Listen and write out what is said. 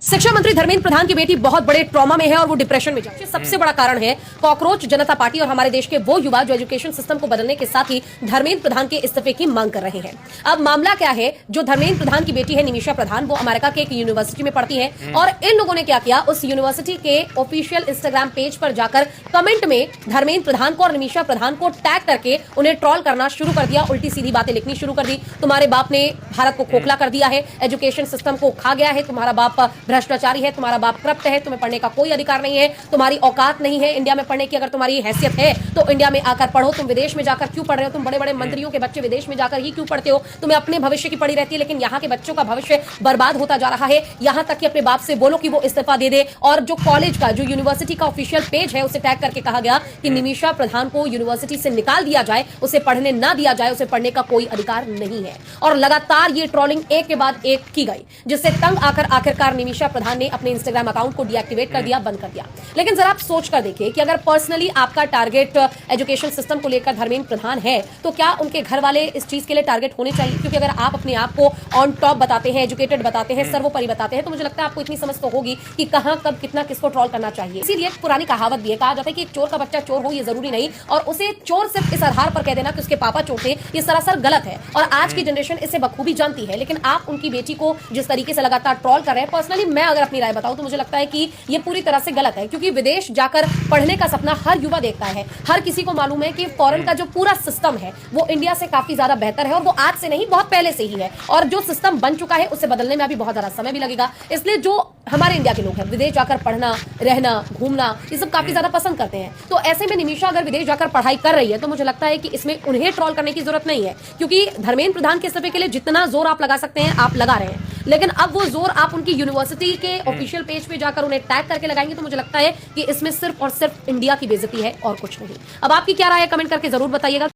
शिक्षा मंत्री धर्मेंद्र प्रधान की बेटी बहुत बड़े ट्रॉमा में है और वो डिप्रेशन में जा रही है। सबसे बड़ा कारण है कॉकरोच जनता पार्टी और हमारे देश के वो युवा जो एजुकेशन सिस्टम को बदलने के साथ ही धर्मेंद्र प्रधान के इस्तीफे की मांग कर रहे हैं। अब मामला क्या है, जो धर्मेंद्र प्रधान की बेटी है निमिषा प्रधान, वो अमेरिका के एक यूनिवर्सिटी में पढ़ती है और इन लोगों ने क्या किया, उस यूनिवर्सिटी के ऑफिशियल इंस्टाग्राम पेज पर जाकर कमेंट में धर्मेंद्र प्रधान को और निमिषा प्रधान को टैग करके उन्हें ट्रोल करना शुरू कर दिया, उल्टी सीधी बातें लिखनी शुरू कर दी। तुम्हारे बाप ने भारत को खोखला कर दिया है, एजुकेशन सिस्टम को खा गया है, तुम्हारा बाप भ्रष्टाचारी है, तुम्हारा बाप करप्ट है, तुम्हें पढ़ने का कोई अधिकार नहीं है, तुम्हारी औकात नहीं है इंडिया में पढ़ने की। अगर तुम्हारी हैसियत है तो इंडिया में आकर पढ़ो, तुम विदेश में जाकर क्यों पढ़ रहे हो? तुम बड़े बड़े मंत्रियों के बच्चे विदेश में जाकर ही क्यों पढ़ते हो? तुम्हें अपने भविष्य की पड़ी रहती है, लेकिन यहाँ के बच्चों का भविष्य बर्बाद होता जा रहा है। यहाँ तक कि अपने बाप से बोलो कि वो इस्तीफा दे दे। और जो कॉलेज का, जो यूनिवर्सिटी का ऑफिशियल पेज है, उसे टैग करके कहा गया कि निमिषा प्रधान को यूनिवर्सिटी से निकाल दिया जाए, उसे पढ़ने ना दिया जाए, उसे पढ़ने का कोई अधिकार नहीं है। और लगातार ये ट्रोलिंग एक के बाद एक की गई, जिससे तंग आकर आखिरकार निमिषा प्रधान ने अपने इंस्टाग्राम अकाउंट को डीएक्टिवेट कर दिया, बंद कर दिया। लेकिन जरा आप सोच कर देखिए कि अगर पर्सनली आपका टारगेट एजुकेशन सिस्टम को लेकर धर्मेंद्र प्रधान है, तो क्या उनके घर वाले इस चीज के लिए टारगेट होने चाहिए? क्योंकि अगर आप अपने आप को ऑन टॉप बताते हैं, एजुकेटेड बताते हैं, सर्वोपरि बताते हैं, तो मुझे लगता है आपको इतनी समझ तो होगी कि कहां कब कितना किसको ट्रोल करना चाहिए। इसीलिए एक पुरानी कहावत भी है, कहा जाता है कि एक चोर का बच्चा चोर हो ये जरूरी नहीं, और उसे चोर सिर्फ इस आधार पर कह देना कि उसके पापा चोर थे, ये सरासर गलत है। और आज की जनरेशन इसे बखूबी जानती है। लेकिन आप उनकी बेटी को जिस तरीके से लगातार ट्रोल कर रहे हैं, पर्सनली मैं अगर अपनी राय बताऊं तो मुझे लगता है कि ये पूरी तरह से गलत है। क्योंकि विदेश जाकर पढ़ने का सपना हर युवा देखता है। हर किसी को मालूम है कि फॉरेन का जो पूरा सिस्टम है वो इंडिया से काफी ज्यादा बेहतर है, और वो आज से नहीं, बहुत पहले से ही है। और जो सिस्टम बन चुका है उसे बदलने में अभी बहुत ज्यादा समय भी लगेगा। इसलिए जो हमारे इंडिया के लोग हैं, विदेश जाकर पढ़ना, रहना, घूमना, ये सब काफी ज्यादा पसंद करते हैं। तो ऐसे में निमिषा अगर विदेश जाकर पढ़ाई कर रही है तो मुझे लगता है कि इसमें उन्हें ट्रोल करने की जरूरत नहीं है। क्योंकि धर्मेंद्र प्रधान के इस्तीफे के लिए जितना जोर आप लगा सकते हैं आप लगा रहे हैं, लेकिन अब वो जोर आप उनकी यूनिवर्सिटी के ऑफिशियल पेज पे जाकर उन्हें टैग करके लगाएंगे, तो मुझे लगता है कि इसमें सिर्फ और सिर्फ इंडिया की बेइज्जती है और कुछ नहीं। अब आपकी क्या राय है, कमेंट करके जरूर बताइएगा।